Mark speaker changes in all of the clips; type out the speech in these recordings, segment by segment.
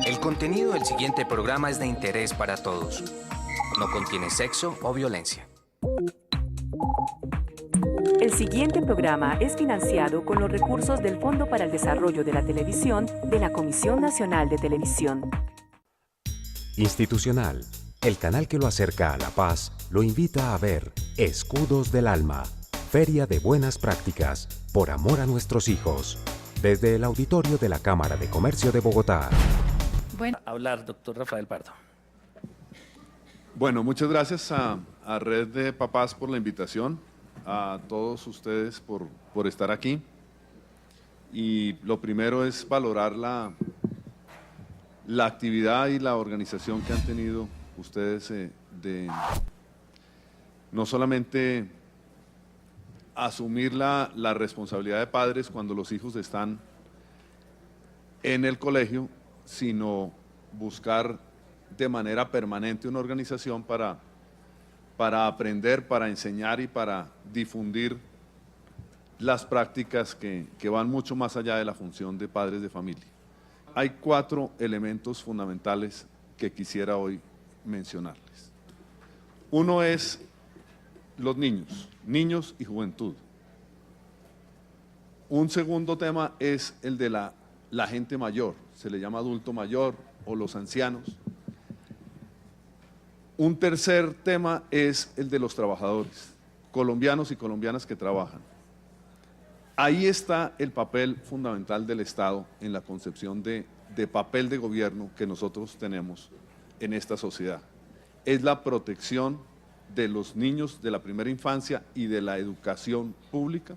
Speaker 1: El contenido del siguiente programa es de interés para todos. No contiene sexo o violencia.
Speaker 2: El siguiente programa es financiado con los recursos del Fondo para el Desarrollo de la Televisión de la Comisión Nacional de Televisión.
Speaker 3: Institucional, el canal que lo acerca a la paz, lo invita a ver Escudos del Alma, Feria de Buenas Prácticas, por amor a nuestros hijos, desde el auditorio de la Cámara de Comercio de Bogotá.
Speaker 4: Bueno, hablar, doctor Rafael Pardo.
Speaker 5: Bueno, muchas gracias a Red de Papás por la invitación, a todos ustedes por estar aquí. Y lo primero es valorar la actividad y la organización que han tenido ustedes de no solamente asumir la responsabilidad de padres cuando los hijos están en el colegio, sino buscar de manera permanente una organización para aprender, para enseñar y para difundir las prácticas que van mucho más allá de la función de padres de familia. Hay 4 elementos fundamentales que quisiera hoy mencionarles. Uno es los niños y juventud. Un segundo tema es el de la gente mayor, se le llama adulto mayor o los ancianos. Un tercer tema es el de los trabajadores, colombianos y colombianas que trabajan. Ahí está el papel fundamental del Estado en la concepción de papel de gobierno que nosotros tenemos en esta sociedad. Es la protección de los niños de la primera infancia y de la educación pública,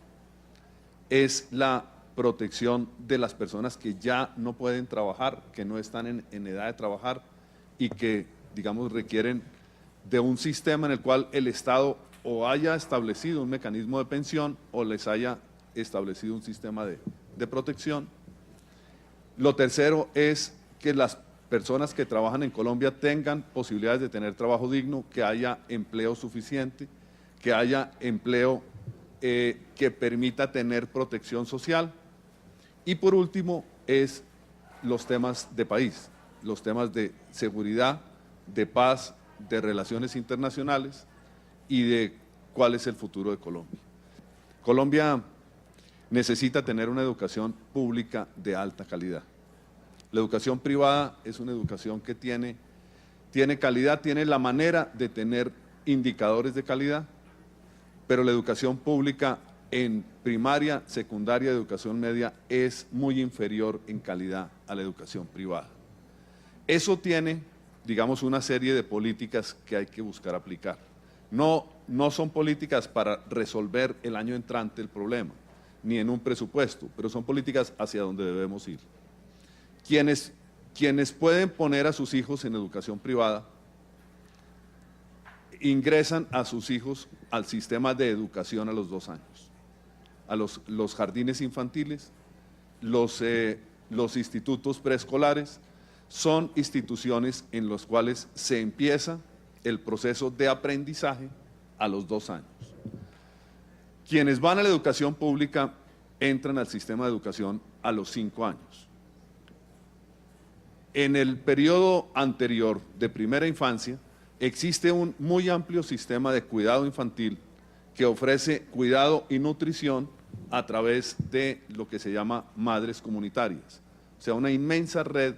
Speaker 5: es la protección de las personas que ya no pueden trabajar, que no están en edad de trabajar y que, digamos, requieren de un sistema en el cual el Estado o haya establecido un mecanismo de pensión o les haya establecido un sistema de protección. Lo tercero es que las personas que trabajan en Colombia tengan posibilidades de tener trabajo digno, que haya empleo suficiente, que haya empleo que permita tener protección social. Y por último es los temas de país, los temas de seguridad, de paz, de relaciones internacionales y de cuál es el futuro de Colombia. Colombia necesita tener una educación pública de alta calidad. La educación privada es una educación que tiene calidad, tiene la manera de tener indicadores de calidad, pero la educación pública en primaria, secundaria y educación media es muy inferior en calidad a la educación privada. Eso tiene, digamos, una serie de políticas que hay que buscar aplicar. No son políticas para resolver el año entrante el problema, ni en un presupuesto, pero son políticas hacia donde debemos ir. Quienes pueden poner a sus hijos en educación privada, ingresan a sus hijos al sistema de educación a los 2 años, a los jardines infantiles, los institutos preescolares, son instituciones en las cuales se empieza el proceso de aprendizaje a los 2 años. Quienes van a la educación pública entran al sistema de educación a los 5 años. En el periodo anterior de primera infancia existe un muy amplio sistema de cuidado infantil que ofrece cuidado y nutrición a través de lo que se llama madres comunitarias, o sea, una inmensa red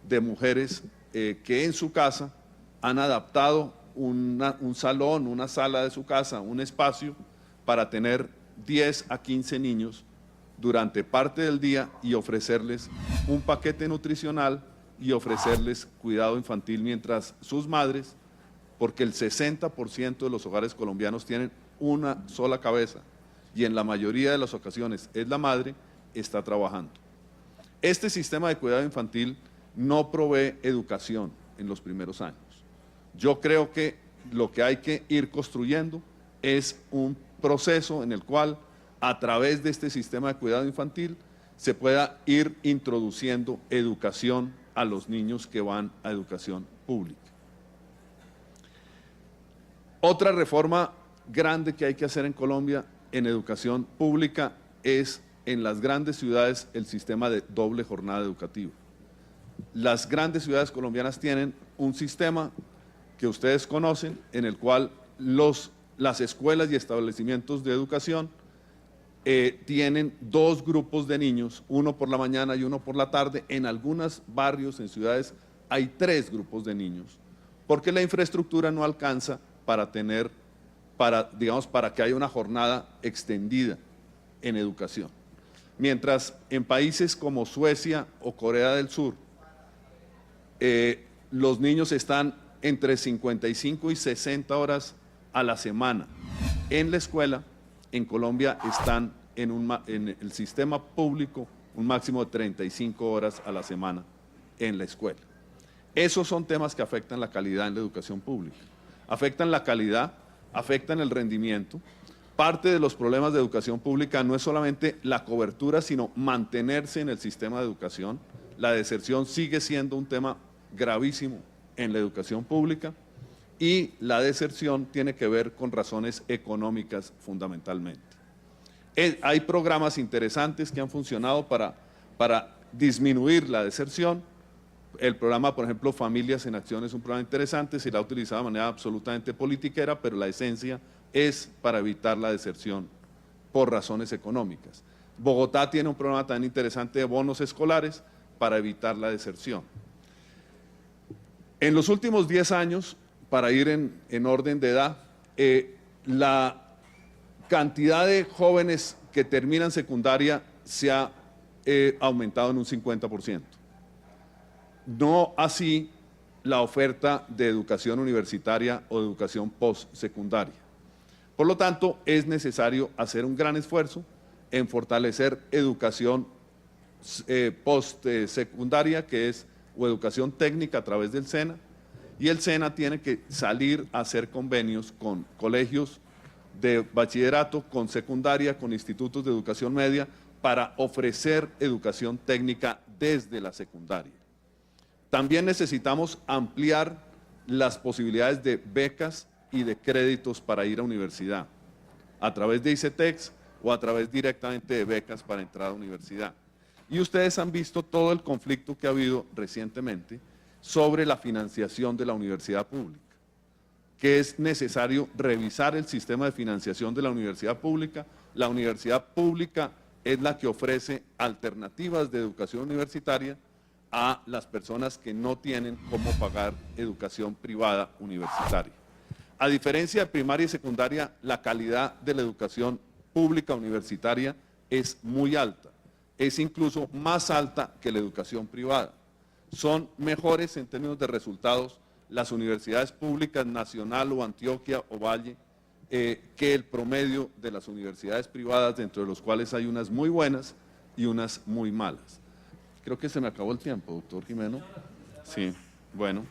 Speaker 5: de mujeres que en su casa han adaptado un salón, una sala de su casa, un espacio para tener 10 a 15 niños durante parte del día y ofrecerles un paquete nutricional y ofrecerles cuidado infantil mientras sus madres, porque el 60% de los hogares colombianos tienen una sola cabeza y en la mayoría de las ocasiones es la madre, está trabajando. Este sistema de cuidado infantil no provee educación en los primeros años. Yo creo que lo que hay que ir construyendo es un proceso en el cual a través de este sistema de cuidado infantil se pueda ir introduciendo educación a los niños que van a educación pública. Otra reforma grande que hay que hacer en Colombia en educación pública es en las grandes ciudades el sistema de doble jornada educativa. Las grandes ciudades colombianas tienen un sistema que ustedes conocen, en el cual las escuelas y establecimientos de educación tienen dos grupos de niños, uno por la mañana y uno por la tarde. En algunos barrios, en ciudades, hay 3 grupos de niños, porque la infraestructura no alcanza para que haya una jornada extendida en educación. Mientras en países como Suecia o Corea del Sur, los niños están entre 55 y 60 horas a la semana en la escuela. En Colombia están en el sistema público un máximo de 35 horas a la semana en la escuela. Esos son temas que afectan la calidad en la educación pública. Afectan la calidad, afectan el rendimiento. Parte de los problemas de educación pública no es solamente la cobertura, sino mantenerse en el sistema de educación. La deserción sigue siendo un tema gravísimo en la educación pública, y la deserción tiene que ver con razones económicas fundamentalmente. Hay programas interesantes que han funcionado para disminuir la deserción. El programa, por ejemplo, Familias en Acción, es un programa interesante, se lo ha utilizado de manera absolutamente politiquera, pero la esencia es para evitar la deserción por razones económicas. Bogotá tiene un programa tan interesante de bonos escolares para evitar la deserción. En los últimos 10 años, para ir en orden de edad, la cantidad de jóvenes que terminan secundaria se ha aumentado en un 50%. No así la oferta de educación universitaria o de educación postsecundaria. Por lo tanto, es necesario hacer un gran esfuerzo en fortalecer educación postsecundaria, o educación técnica a través del SENA, y el SENA tiene que salir a hacer convenios con colegios de bachillerato, con secundaria, con institutos de educación media, para ofrecer educación técnica desde la secundaria. También necesitamos ampliar las posibilidades de becas y de créditos para ir a universidad, a través de ICETEX o a través directamente de becas para entrar a universidad. Y ustedes han visto todo el conflicto que ha habido recientemente sobre la financiación de la universidad pública, que es necesario revisar el sistema de financiación de la universidad pública. La universidad pública es la que ofrece alternativas de educación universitaria a las personas que no tienen cómo pagar educación privada universitaria. A diferencia de primaria y secundaria, la calidad de la educación pública universitaria es muy alta, es incluso más alta que la educación privada. Son mejores en términos de resultados las universidades públicas, Nacional o Antioquia o Valle, que el promedio de las universidades privadas, dentro de los cuales hay unas muy buenas y unas muy malas. Creo que se me acabó el tiempo, doctor Jimeno. Sí, bueno.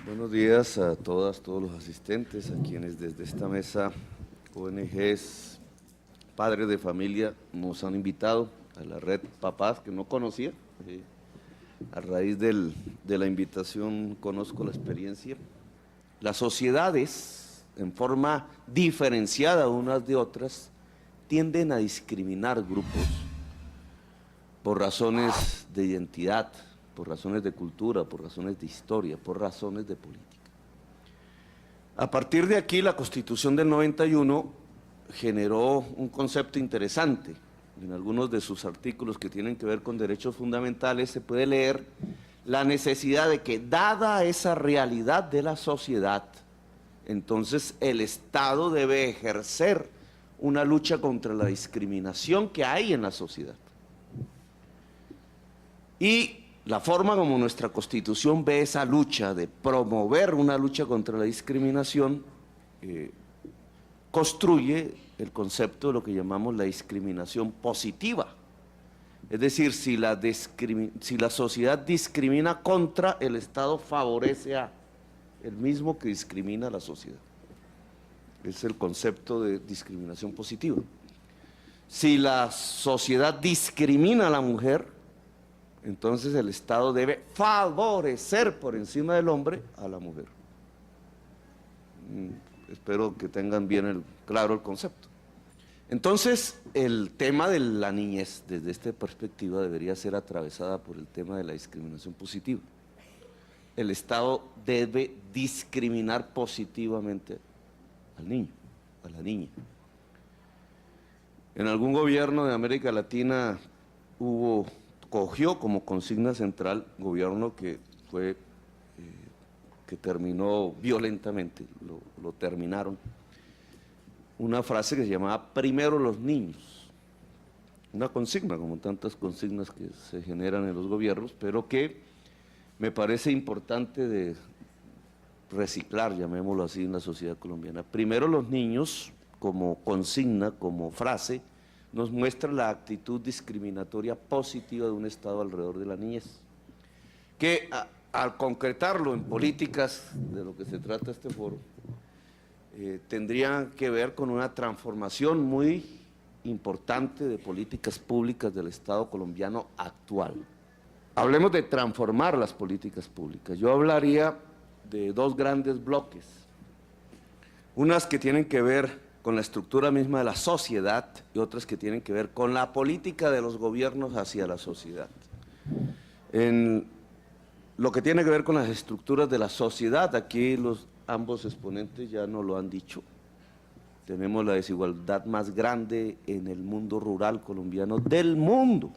Speaker 6: Buenos días a todas, todos los asistentes, a quienes desde esta mesa, ONGs, padres de familia, nos han invitado a la red Papás, que no conocía. A raíz de la invitación conozco la experiencia. Las sociedades, en forma diferenciada unas de otras, tienden a discriminar grupos por razones de identidad, por razones de cultura, por razones de historia, por razones de política. A partir de aquí, la Constitución del 91 generó un concepto interesante. En algunos de sus artículos que tienen que ver con derechos fundamentales se puede leer la necesidad de que, dada esa realidad de la sociedad, entonces el Estado debe ejercer una lucha contra la discriminación que hay en la sociedad. Y la forma como nuestra Constitución ve esa lucha, de promover una lucha contra la discriminación, construye el concepto de lo que llamamos la discriminación positiva. Es decir, si la sociedad discrimina contra, el Estado favorece a el mismo que discrimina a la sociedad. Es el concepto de discriminación positiva. Si la sociedad discrimina a la mujer, entonces el Estado debe favorecer por encima del hombre a la mujer. Espero que tengan bien claro el concepto. Entonces, el tema de la niñez, desde esta perspectiva, debería ser atravesada por el tema de la discriminación positiva. El Estado debe discriminar positivamente al niño, a la niña. En algún gobierno de América Latina cogió como consigna central, gobierno que terminó violentamente, lo terminaron, una frase que se llamaba primero los niños, una consigna como tantas consignas que se generan en los gobiernos, pero que me parece importante de reciclar, llamémoslo así, en la sociedad colombiana. Primero los niños, como consigna, como frase, nos muestra la actitud discriminatoria positiva de un Estado alrededor de la niñez, que al concretarlo en políticas, de lo que se trata este foro, tendría que ver con una transformación muy importante de políticas públicas del Estado colombiano actual. Hablemos de transformar las políticas públicas. Yo hablaría de dos grandes bloques, unas que tienen que ver con la estructura misma de la sociedad y otras que tienen que ver con la política de los gobiernos hacia la sociedad. En lo que tiene que ver con las estructuras de la sociedad, aquí ambos exponentes ya nos lo han dicho. Tenemos la desigualdad más grande en el mundo rural colombiano, del mundo,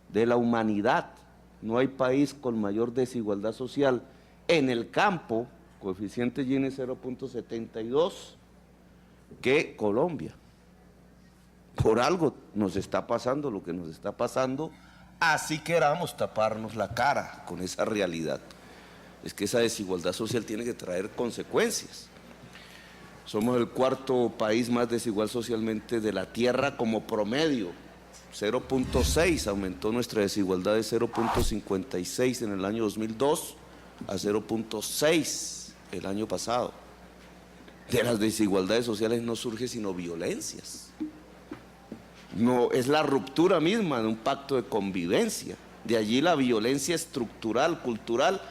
Speaker 6: de la humanidad. No hay país con mayor desigualdad social en el campo, coeficiente Gini 0.72, que Colombia. Por algo nos está pasando lo que nos está pasando, así queramos taparnos la cara con esa realidad. Es que esa desigualdad social tiene que traer consecuencias. Somos el cuarto país más desigual socialmente de la tierra como promedio. 0.6 aumentó nuestra desigualdad de 0.56 en el año 2002 a 0.6 el año pasado. De las desigualdades sociales no surge sino violencias. No, es la ruptura misma de un pacto de convivencia. De allí la violencia estructural, cultural,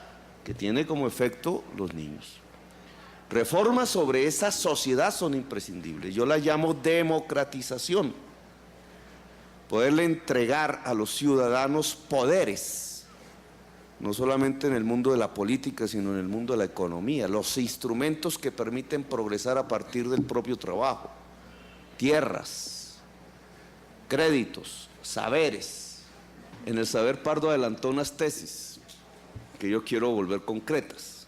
Speaker 6: que tiene como efecto los niños. Reformas sobre esa sociedad son imprescindibles. Yo la llamo democratización. Poderle entregar a los ciudadanos poderes, no solamente en el mundo de la política, sino en el mundo de la economía, los instrumentos que permiten progresar a partir del propio trabajo, tierras, créditos, saberes. En el Saber Pardo adelantó unas tesis que yo quiero volver concretas.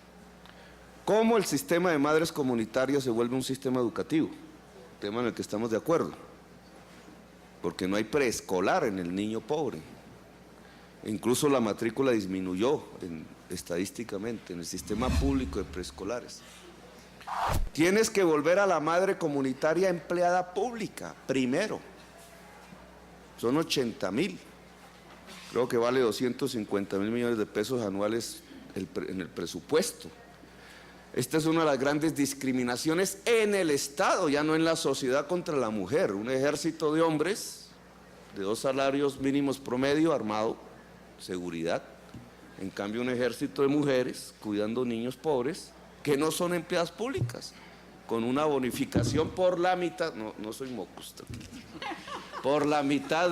Speaker 6: ¿Cómo el sistema de madres comunitarias se vuelve un sistema educativo? Tema en el que estamos de acuerdo, porque no hay preescolar en el niño pobre. Incluso la matrícula disminuyó estadísticamente en el sistema público de preescolares. Tienes que volver a la madre comunitaria empleada pública, primero. Son 80.000. Creo que vale 250.000 millones de pesos anuales en el presupuesto. Esta es una de las grandes discriminaciones en el Estado, ya no en la sociedad, contra la mujer. Un ejército de hombres de 2 salarios mínimos promedio armado, seguridad. En cambio, un ejército de mujeres cuidando niños pobres que no son empleadas públicas, con una bonificación por la mitad, no soy mocos, por la mitad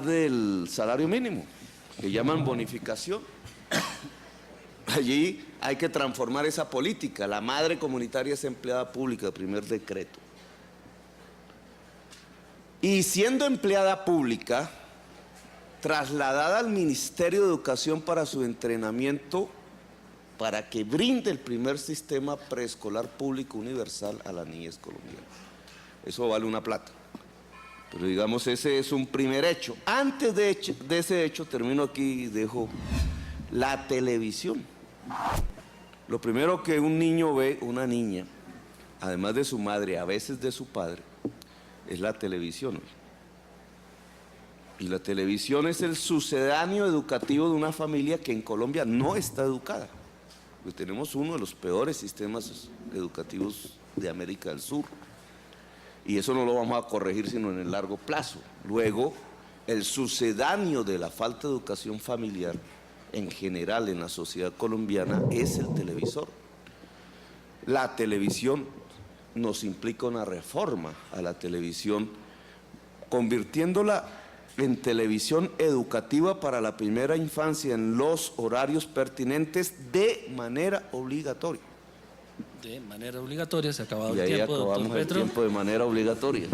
Speaker 6: del salario mínimo, que llaman bonificación. Allí hay que transformar esa política. La madre comunitaria es empleada pública, primer decreto. Y siendo empleada pública, trasladada al Ministerio de Educación para su entrenamiento, para que brinde el primer sistema preescolar público universal a la niñez colombiana. Eso vale una plata. Pero digamos, ese es un primer hecho. Antes de ese hecho, termino aquí y dejo la televisión. Lo primero que un niño ve, una niña, además de su madre, a veces de su padre, es la televisión. Y la televisión es el sucedáneo educativo de una familia que en Colombia no está educada. Pues tenemos uno de los peores sistemas educativos de América del Sur. Y eso no lo vamos a corregir sino en el largo plazo. Luego, el sucedáneo de la falta de educación familiar en general en la sociedad colombiana es el televisor. La televisión nos implica una reforma a la televisión, convirtiéndola en televisión educativa para la primera infancia en los horarios pertinentes de manera obligatoria.
Speaker 4: De manera obligatoria, se ha acabado
Speaker 6: Y
Speaker 4: el
Speaker 6: ahí
Speaker 4: tiempo, doctor
Speaker 6: acabamos el
Speaker 4: Petro.
Speaker 6: tiempo de manera obligatoria.